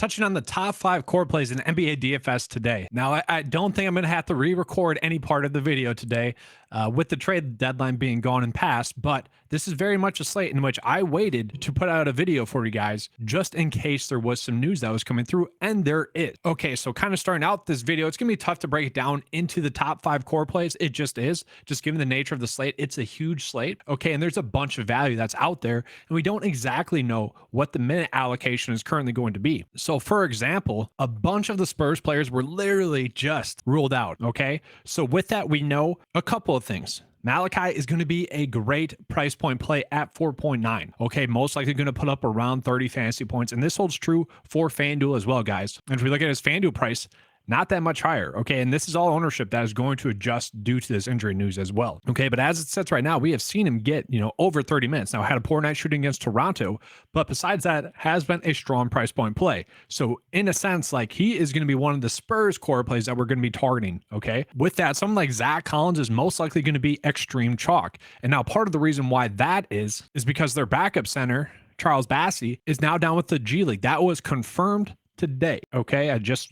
touching on the top 5 core plays in NBA DFS today. Now, I don't think I'm going to have to re-record any part of the video today with the trade deadline being gone and past, but this is very much a slate in which I waited to put out a video for you guys just in case there was some news that was coming through, and there is. Okay, so kind of starting out this video, it's going to be tough to break it down into the top 5 core plays. It just is. Just given the nature of the slate, it's a huge slate. Okay, and there's a bunch of value that's out there, and we don't exactly know what the minute allocation is currently going to be. So for example, a bunch of the Spurs players were literally just ruled out. Okay, so with that, we know a couple of things. Malachi is going to be a great price point play at 4.9. Okay, most likely going to put up around 30 fantasy points. And this holds true for Fanduel as well, guys. And if we look at his Fanduel price, not that much higher. Okay, and this is all ownership that is going to adjust due to this injury news as well. Okay, but as it sits right now, we have seen him get, over 30 minutes. Now, had a poor night shooting against Toronto, but besides that, has been a strong price point play. So in a sense, like, he is going to be one of the Spurs core plays that we're going to be targeting. Okay, with that, someone like Zach Collins is most likely going to be extreme chalk. And now part of the reason why that is because their backup center, Charles Bassey, is now down with the G League. That was confirmed today. Okay, I just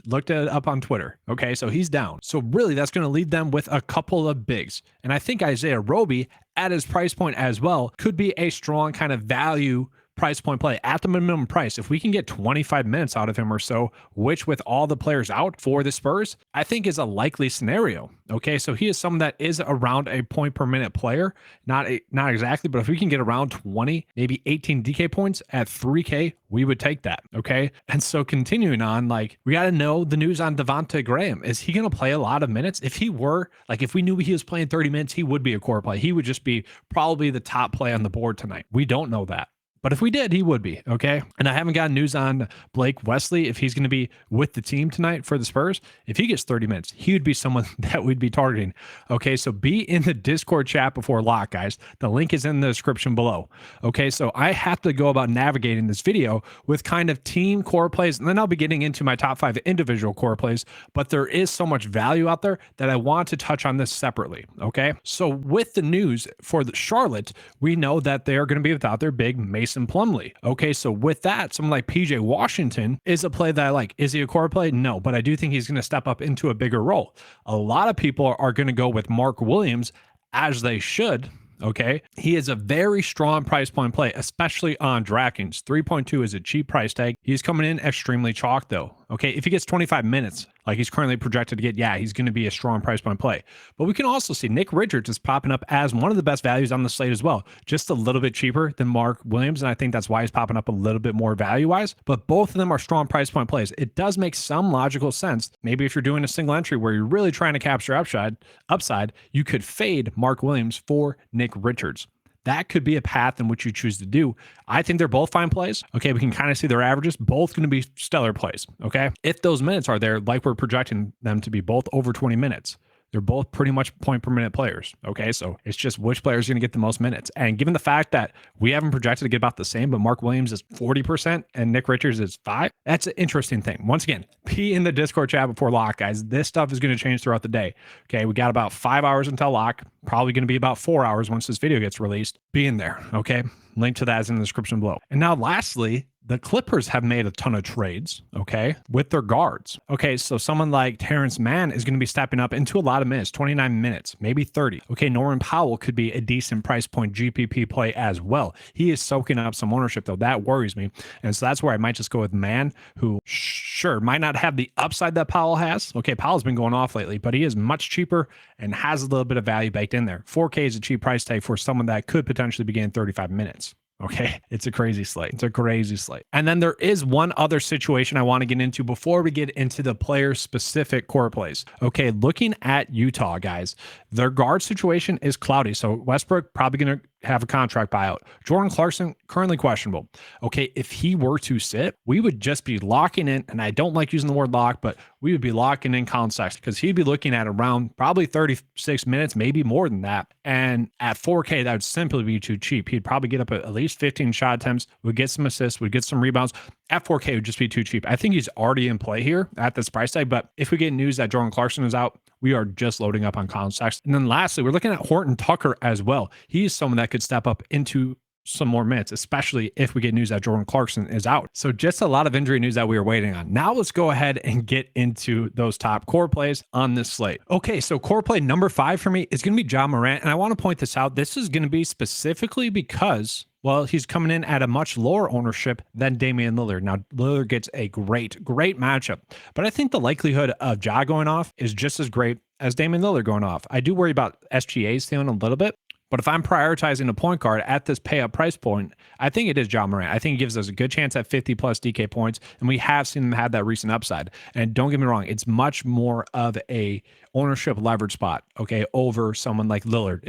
looked it up on Twitter. Okay, so he's down. So really, that's going to leave them with a couple of bigs. And I think Isaiah Roby at his price point as well could be a strong kind of value price point play at the minimum price. If we can get 25 minutes out of him or so, which with all the players out for the Spurs, I think is a likely scenario. Okay, so he is someone that is around a point per minute player, not exactly, but if we can get around 20, maybe 18 DK points at 3K, we would take that. Okay, and so continuing on, like, we got to know the news on Devontae Graham. Is he going to play a lot of minutes? If we knew he was playing 30 minutes, he would be a core play. He would just be probably the top play on the board tonight. We don't know that. But if we did, he would be. Okay. And I haven't gotten news on Blake Wesley, if he's going to be with the team tonight for the Spurs. If he gets 30 minutes, he would be someone that we'd be targeting. Okay. So be in the Discord chat before lock, guys. The link is in the description below. Okay. So I have to go about navigating this video with kind of team core plays, and then I'll be getting into my top 5 individual core plays. But there is so much value out there that I want to touch on this separately. Okay. So with the news for the Charlotte, we know that they are going to be without their big Mason Plumlee. Okay, so with that, someone like PJ Washington is a play that I like. Is he a core play? No, but I do think he's going to step up into a bigger role. A lot of people are going to go with Mark Williams, as they should. Okay, he is a very strong price point play, especially on DraftKings. 3.2 is a cheap price tag. He's coming in extremely chalk though. Okay, if he gets 25 minutes, like he's currently projected to get, he's going to be a strong price point play. But we can also see Nick Richards is popping up as one of the best values on the slate as well. Just a little bit cheaper than Mark Williams, and I think that's why he's popping up a little bit more value-wise. But both of them are strong price point plays. It does make some logical sense. Maybe if you're doing a single entry where you're really trying to capture upside, you could fade Mark Williams for Nick Richards. That could be a path in which you choose to do. I think they're both fine plays. Okay, we can kind of see their averages. Both going to be stellar plays. Okay, if those minutes are there, like we're projecting them to be both over 20 minutes, they're both pretty much point per minute players. Okay, so it's just which player is going to get the most minutes. And given the fact that we haven't projected to get about the same, but Mark Williams is 40% and Nick Richards is 5%, that's an interesting thing. Once again, be in the Discord chat before lock, guys. This stuff is going to change throughout the day. Okay, we got about 5 hours until lock. Probably going to be about 4 hours once this video gets released. Be in there. Okay, link to that is in the description below. And now lastly, the Clippers have made a ton of trades, okay, with their guards. Okay, so someone like Terrence Mann is going to be stepping up into a lot of minutes, 29 minutes, maybe 30. Okay, Norman Powell could be a decent price point GPP play as well. He is soaking up some ownership, though. That worries me. And so that's where I might just go with Mann, who sure might not have the upside that Powell has. Okay, Powell's been going off lately, but he is much cheaper and has a little bit of value baked in there. 4K is a cheap price tag for someone that could potentially be getting 35 minutes. Okay, it's a crazy slate. It's a crazy slate. And then there is one other situation I want to get into before we get into the player-specific core plays. Okay, looking at Utah, guys, their guard situation is cloudy. So Westbrook probably going to have a contract buyout. Jordan Clarkson, currently questionable. Okay, if he were to sit, we would just be locking in, and I don't like using the word lock, but we would be locking in Colin Sexton because he'd be looking at around probably 36 minutes, maybe more than that. And at 4K, that would simply be too cheap. He'd probably get up at least 15 shot attempts, would get some assists, would get some rebounds. At 4K, would just be too cheap. I think he's already in play here at this price tag, but if we get news that Jordan Clarkson is out, we are just loading up on Colin Sexton. And then lastly, we're looking at Horton Tucker as well. He's someone that could step up into some more minutes, especially if we get news that Jordan Clarkson is out. So just a lot of injury news that we were waiting on. Now let's go ahead and get into those top core plays on this slate. Okay, so core play number 5 for me is going to be Ja Morant. And I want to point this out. This is going to be specifically because, well, he's coming in at a much lower ownership than Damian Lillard. Now, Lillard gets a great matchup, but I think the likelihood of Ja going off is just as great as Damian Lillard going off. I do worry about SGA stealing a little bit, but if I'm prioritizing a point guard at this pay up price point, I think it is Ja Morant. I think it gives us a good chance at 50 plus DK points, and we have seen him have that recent upside. And don't get me wrong, it's much more of a ownership leverage spot, okay, over someone like Lillard.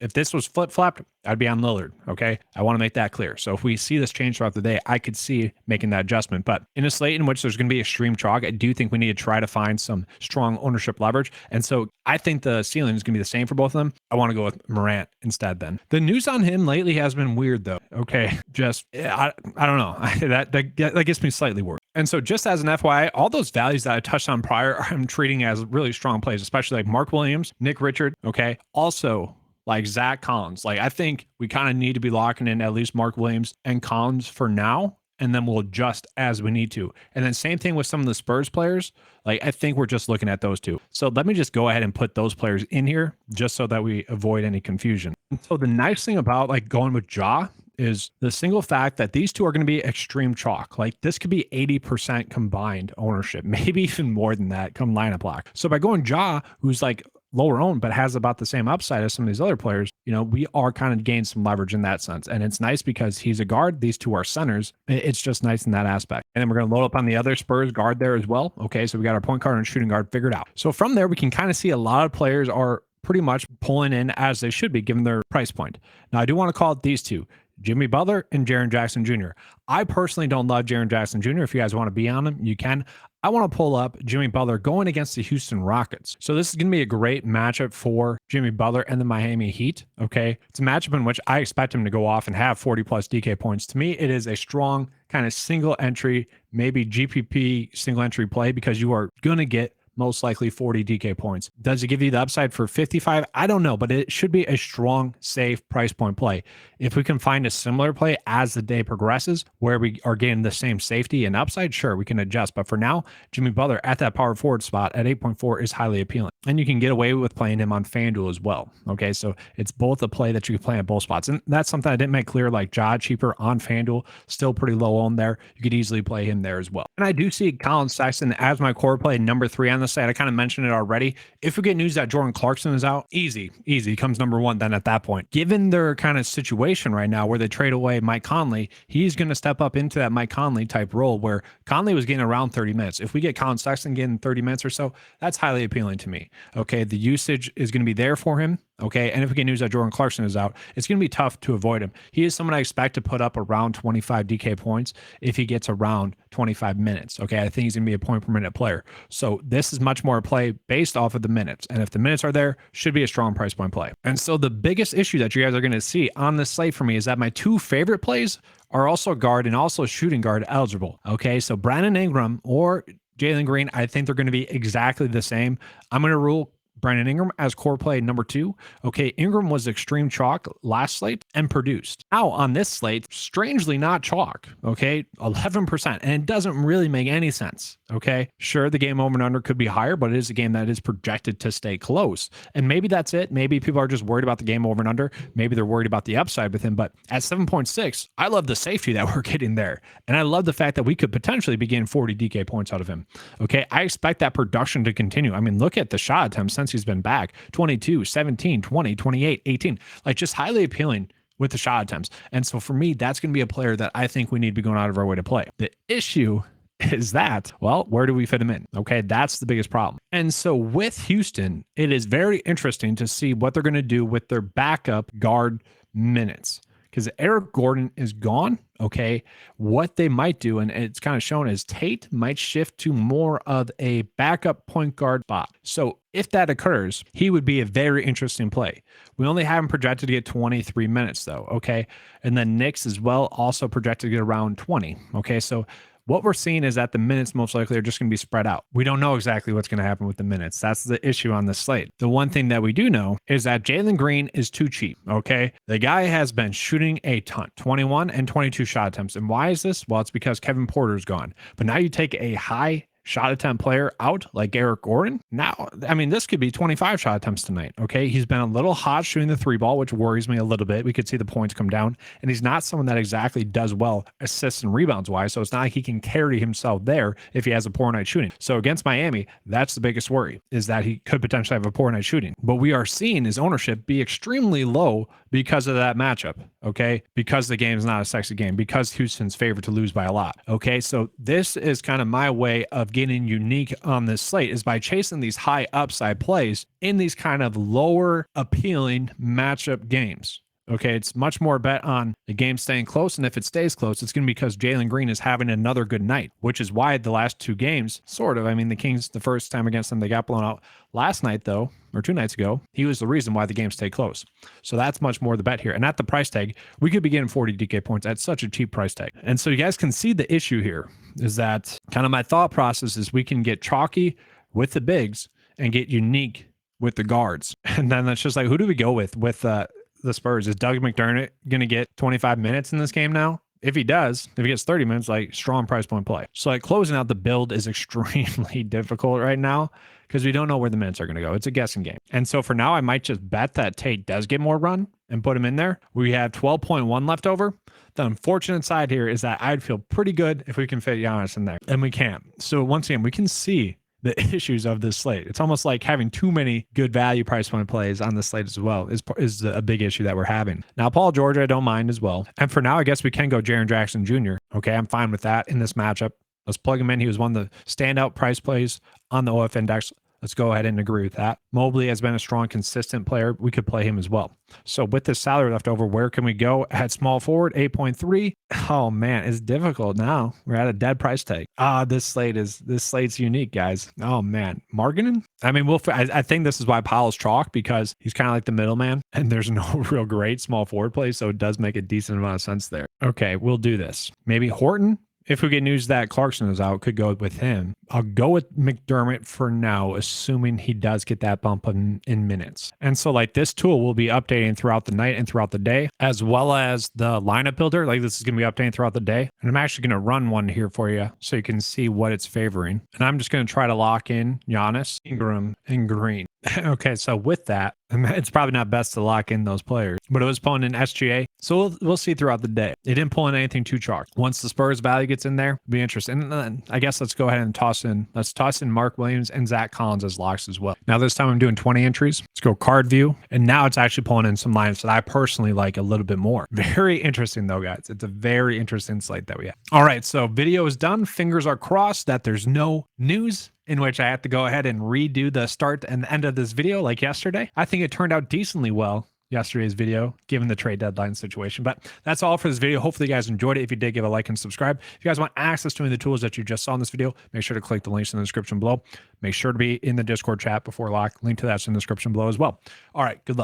If this was flip-flopped, I'd be on Lillard, okay? I want to make that clear. So if we see this change throughout the day, I could see making that adjustment. But in a slate in which there's going to be extreme chalk, I do think we need to try to find some strong ownership leverage. And so I think the ceiling is going to be the same for both of them. I want to go with Morant instead then. The news on him lately has been weird, though, okay? Just, I don't know. that gets me slightly worried. And so just as an FYI, all those values that I touched on prior, I'm treating as really strong plays, especially like Mark Williams, Nick Richard, okay? Also, like Zach Collins. Like, I think we kind of need to be locking in at least Mark Williams and Collins for now, and then we'll adjust as we need to. And then same thing with some of the Spurs players. Like, I think we're just looking at those two. So let me just go ahead and put those players in here just so that we avoid any confusion. And so the nice thing about like going with Ja is the single fact that these two are going to be extreme chalk. Like, this could be 80% combined ownership, maybe even more than that come lineup lock. So by going Ja, who's like lower owned, but has about the same upside as some of these other players, you know, we are kind of gaining some leverage in that sense. And it's nice because he's a guard. These two are centers. It's just nice in that aspect. And then we're going to load up on the other Spurs guard there as well. Okay, so we got our point guard and shooting guard figured out. So from there, we can kind of see a lot of players are pretty much pulling in as they should be given their price point. Now, I do want to call it these two, Jimmy Butler and Jaren Jackson Jr. I personally don't love Jaren Jackson Jr. If you guys want to be on him, you can. I want to pull up Jimmy Butler going against the Houston Rockets. So this is going to be a great matchup for Jimmy Butler and the Miami Heat, okay? It's a matchup in which I expect him to go off and have 40 plus DK points. To me, it is a strong kind of single entry, maybe GPP single entry play because you are going to get most likely 40 DK points. Does it give you the upside for 55? I don't know, but it should be a strong, safe price point play. If we can find a similar play as the day progresses where we are getting the same safety and upside, sure, we can adjust. But for now, Jimmy Butler at that power forward spot at 8.4 is highly appealing. And you can get away with playing him on Fanduel as well. Okay, so it's both a play that you can play at both spots. And that's something I didn't make clear, like Ja cheaper on Fanduel, still pretty low on there. You could easily play him there as well. And I do see Colin Sexton as my core play number 3 on the site. I kind of mentioned it already. If we get news that Jordan Clarkson is out, easy comes number 1 then at that point. Given their kind of situation right now where they trade away Mike Conley, he's going to step up into that Mike Conley type role where Conley was getting around 30 minutes. If we get Colin Sexton getting 30 minutes or so, that's highly appealing to me. Okay, the usage is going to be there for him. Okay, and if we get news that Jordan Clarkson is out, it's going to be tough to avoid him. He is someone I expect to put up around 25 DK points if he gets around 25 minutes. Okay, I think he's going to be a point per minute player. So this is much more a play based off of the minutes. And if the minutes are there, should be a strong price point play. And so the biggest issue that you guys are going to see on this slate for me is that my 2 favorite plays are also guard and also shooting guard eligible. Okay, so Brandon Ingram or Jalen Green, I think they're going to be exactly the same. I'm going to rule Brandon Ingram as core play number 2. Okay, Ingram was extreme chalk last slate and produced. Now on this slate, strangely not chalk. Okay, 11%, and it doesn't really make any sense. Okay, sure, the game over and under could be higher, but it is a game that is projected to stay close. And maybe that's it. Maybe people are just worried about the game over and under. Maybe they're worried about the upside with him. But at 7.6, I love the safety that we're getting there. And I love the fact that we could potentially be getting 40 DK points out of him. Okay, I expect that production to continue. I mean, look at the shot attempts since he's been back. 22, 17, 20, 28, 18. Like, just highly appealing with the shot attempts. And so for me, that's going to be a player that I think we need to be going out of our way to play. The issue is that, well, where do we fit him in? Okay, that's the biggest problem. And so with Houston, it is very interesting to see what they're going to do with their backup guard minutes. Because Eric Gordon is gone, okay? What they might do, and it's kind of shown, is Tate might shift to more of a backup point guard spot. So if that occurs, he would be a very interesting play. We only have him projected to get 23 minutes, though, okay? And then Knicks as well, also projected to get around 20, okay? So what we're seeing is that the minutes most likely are just going to be spread out. We don't know exactly what's going to happen with the minutes. That's the issue on this slate. The one thing that we do know is that Jalen Green is too cheap, okay? The guy has been shooting a ton, 21 and 22 shot attempts. And why is this? Well, it's because Kevin Porter's gone. But now you take a high shot attempt player out like Eric Gordon. Now, I mean, this could be 25 shot attempts tonight. Okay. He's been a little hot shooting the 3-ball, which worries me a little bit. We could see the points come down, and he's not someone that exactly does well assists and rebounds wise. So it's not like he can carry himself there if he has a poor night shooting. So against Miami, that's the biggest worry, is that he could potentially have a poor night shooting. But we are seeing his ownership be extremely low because of that matchup. Okay. Because the game is not a sexy game, because Houston's favored to lose by a lot. Okay. So this is kind of my way of getting unique on this slate, is by chasing these high upside plays in these kind of lower appealing matchup games. Okay, it's much more bet on the game staying close, and if it stays close, it's going to be because Jalen Green is having another good night, which is why the last two games, sort of, I mean, the Kings, the first time against them, they got blown out. Last night, though, or 2 nights ago, he was the reason why the game stayed close. So that's much more the bet here. And at the price tag, we could be getting 40 DK points at such a cheap price tag. And so you guys can see the issue here is that kind of my thought process is we can get chalky with the bigs and get unique with the guards. And then it's just like, who do we go with the Spurs? Is Doug McDermott going to get 25 minutes in this game now? If he does, if he gets 30 minutes, like, strong price point play. So like closing out the build is extremely difficult right now because we don't know where the minutes are going to go. It's a guessing game. And so for now, I might just bet that Tate does get more run and put him in there. We have 12.1 left over. The unfortunate side here is that I'd feel pretty good if we can fit Giannis in there, and we can't. So once again, we can see the issues of this slate. It's almost like having too many good value price point plays on the slate as well is a big issue that we're having. Now, Paul George, I don't mind as well. And for now, I guess we can go Jaren Jackson Jr. Okay, I'm fine with that in this matchup. Let's plug him in. He was one of the standout price plays on the OF index. Let's go ahead and agree with that. Mobley has been a strong, consistent player. We could play him as well. So with this salary left over, where can we go? At small forward, 8.3. Oh man, it's difficult now. We're at a dead price tag. This slate's unique, guys. Oh man, Markkanen. I mean, I think this is why Powell's chalk, because he's kind of like the middleman, and there's no real great small forward play, so it does make a decent amount of sense there. Okay, we'll do this. Maybe Horton. If we get news that Clarkson is out, could go with him. I'll go with McDermott for now, assuming he does get that bump in minutes. And so like this tool will be updating throughout the night and throughout the day, as well as the lineup builder. Like this is going to be updating throughout the day. And I'm actually going to run one here for you so you can see what it's favoring. And I'm just going to try to lock in Giannis, Ingram, and Green. Okay, so with that, it's probably not best to lock in those players, but it was pulling in SGA. So we'll see throughout the day. It didn't pull in anything too chalk. Once the Spurs value gets in there, it'll be interesting. And then I guess let's go ahead and toss in Mark Williams and Zach Collins as locks as well. Now this time I'm doing 20 entries. Let's go card view. And now it's actually pulling in some lines that I personally like a little bit more. Very interesting though, guys. It's a very interesting slate that we have. All right, so video is done. Fingers are crossed that there's no news in which I have to go ahead and redo the start and the end of this video like yesterday. I think it turned out decently well, yesterday's video, given the trade deadline situation. But that's all for this video. Hopefully you guys enjoyed it. If you did, give a like and subscribe. If you guys want access to any of the tools that you just saw in this video, make sure to click the links in the description below. Make sure to be in the Discord chat before lock. Link to that's in the description below as well. All right, good luck.